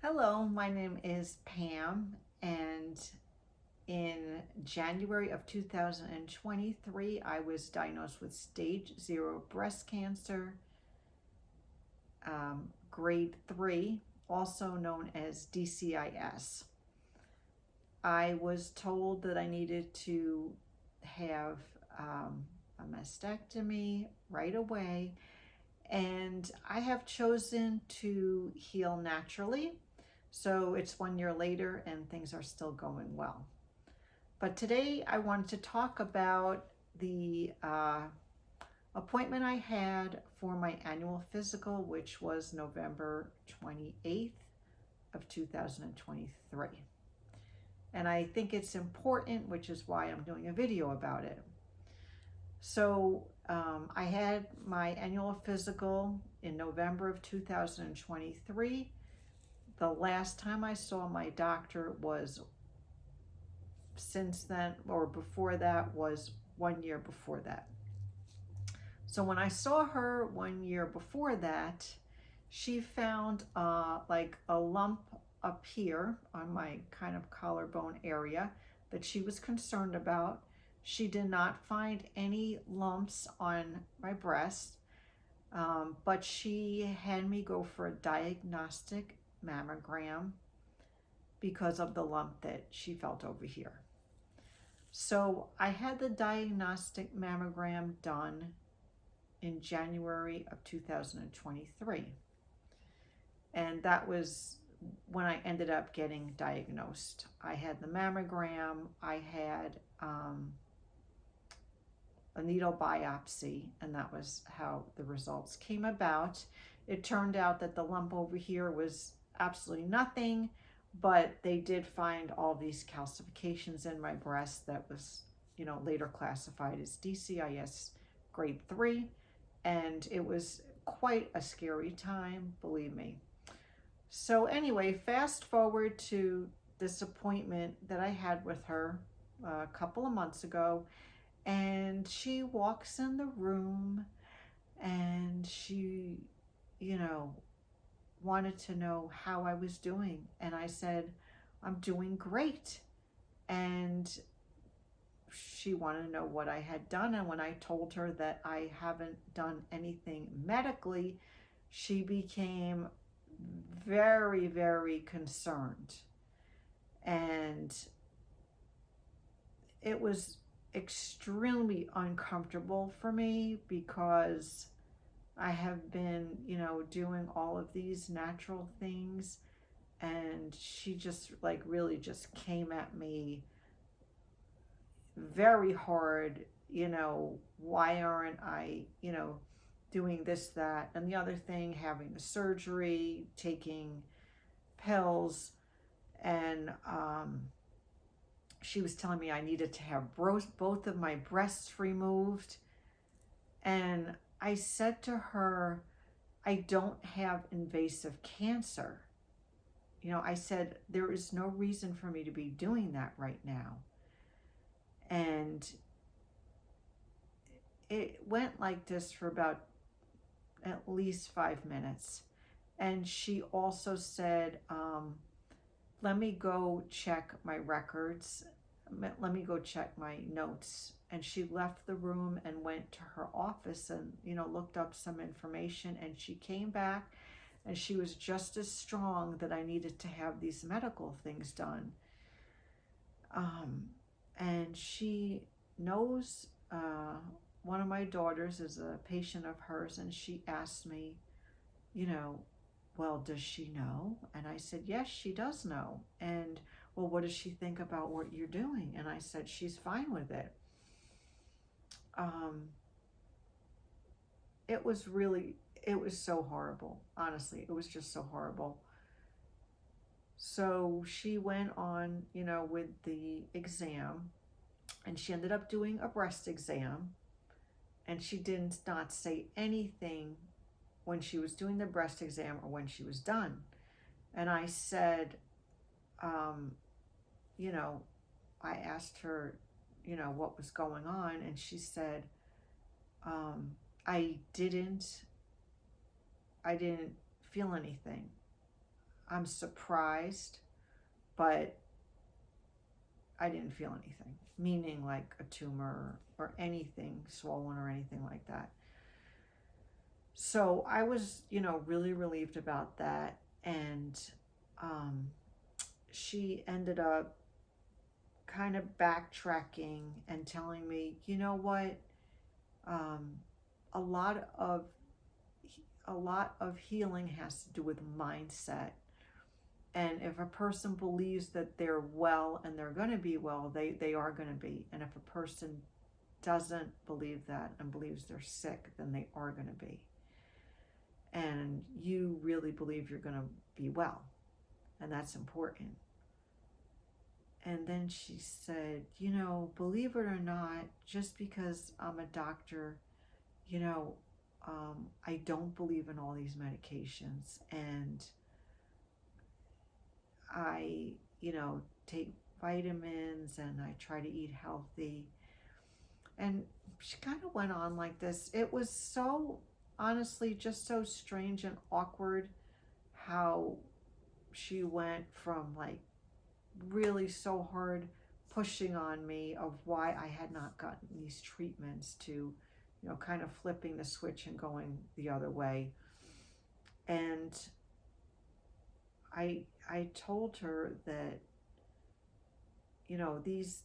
Hello, my name is Pam, and in January of 2023, I was diagnosed with stage 0 breast cancer, grade 3, also known as DCIS. I was told that I needed to have a mastectomy right away, and I have chosen to heal naturally. So it's 1 year later and things are still going well. But today I wanted to talk about the appointment I had for my annual physical, which was November 28th of 2023. And I think it's important, which is why I'm doing a video about it. So I had my annual physical in November of 2023. The last time I saw my doctor was since then, or before that, was 1 year before that. So when I saw her 1 year before that, she found like a lump up here on my kind of collarbone area that she was concerned about. She did not find any lumps on my breast, but she had me go for a diagnostic mammogram because of the lump that she felt over here. So I had the diagnostic mammogram done in January of 2023. And that was when I ended up getting diagnosed. I had the mammogram, I had a needle biopsy, and that was how the results came about. It turned out that the lump over here was absolutely nothing, but they did find all these calcifications in my breast that was, later classified as DCIS grade 3, and it was quite a scary time, believe me. So anyway, fast forward to this appointment that I had with her a couple of months ago, and she walks in the room and she, wanted to know how I was doing. And I said, I'm doing great. And she wanted to know what I had done. And when I told her that I haven't done anything medically, she became very, very concerned. And it was extremely uncomfortable for me because I have been, doing all of these natural things, and she just really just came at me very hard, why aren't I, doing this, that, and the other thing, having the surgery, taking pills, and she was telling me I needed to have both of my breasts removed. And I said to her, I don't have invasive cancer. I said, there is no reason for me to be doing that right now. And it went like this for about at least 5 minutes. And she also said, let me go check my records. Let me go check my notes. And she left the room and went to her office and, looked up some information. And she came back and she was just as strong that I needed to have these medical things done. And she knows one of my daughters is a patient of hers, and she asked me, well, does she know? And I said, yes, she does know. And, well, what does she think about what you're doing? And I said, she's fine with it. It was so horrible. Honestly, it was just so horrible. So she went on, with the exam, and she ended up doing a breast exam, and she did not say anything when she was doing the breast exam or when she was done. And I said, I asked her, what was going on, and she said, I didn't feel anything. I'm surprised, but I didn't feel anything, meaning like a tumor or anything swollen or anything like that. So I was, really relieved about that. And she ended up kind of backtracking and telling me, you know what, um, a lot of healing has to do with mindset. And if a person believes that they're well and they're going to be well, they are going to be. And if a person doesn't believe that and believes they're sick, then they are going to be. And you really believe you're going to be well. And that's important. And then she said, believe it or not, just because I'm a doctor, I don't believe in all these medications. And I, take vitamins and I try to eat healthy. And she kind of went on like this. It was so, honestly, just so strange and awkward how she went from like really so hard pushing on me of why I had not gotten these treatments to, kind of flipping the switch and going the other way. And I told her that,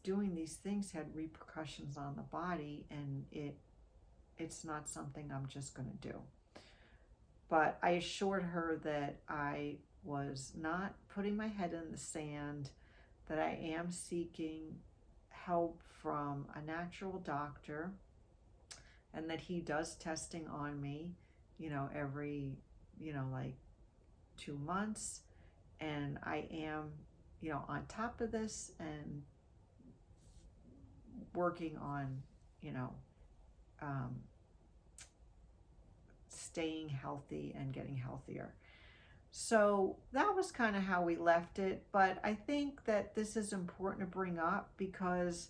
doing these things had repercussions on the body, and it's not something I'm just going to do. But I assured her that I was not putting my head in the sand, that I am seeking help from a natural doctor, and that he does testing on me, every, like 2 months. And I am, on top of this and working on, staying healthy and getting healthier. So that was kind of how we left it. But I think that this is important to bring up because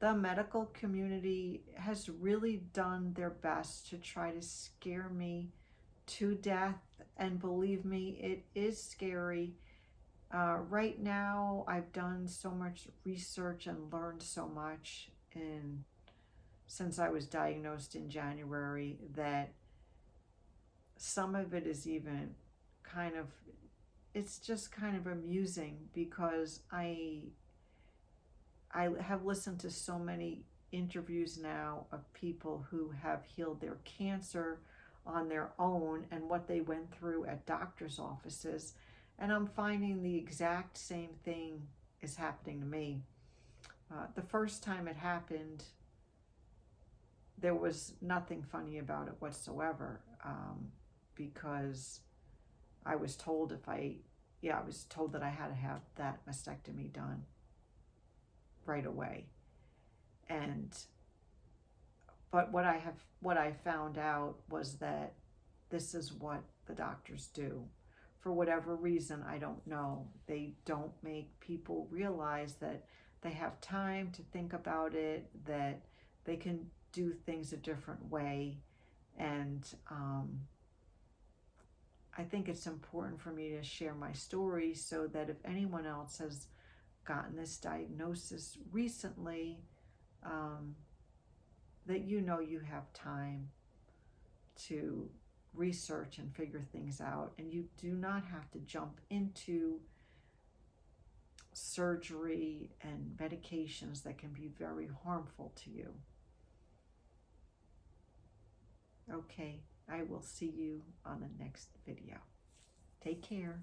the medical community has really done their best to try to scare me to death. And believe me, it is scary. Right now, I've done so much research and learned so much since I was diagnosed in January that some of it is even it's just kind of amusing because I have listened to so many interviews now of people who have healed their cancer on their own and what they went through at doctor's offices. And I'm finding the exact same thing is happening to me. The first time it happened, there was nothing funny about it whatsoever, because I was told I was told that I had to have that mastectomy done right away. But what I found out was that this is what the doctors do. For whatever reason, I don't know. They don't make people realize that they have time to think about it, that they can do things a different way. And I think it's important for me to share my story so that if anyone else has gotten this diagnosis recently, that you have time to research and figure things out, and you do not have to jump into surgery and medications that can be very harmful to you. Okay, I will see you on the next video. Take care.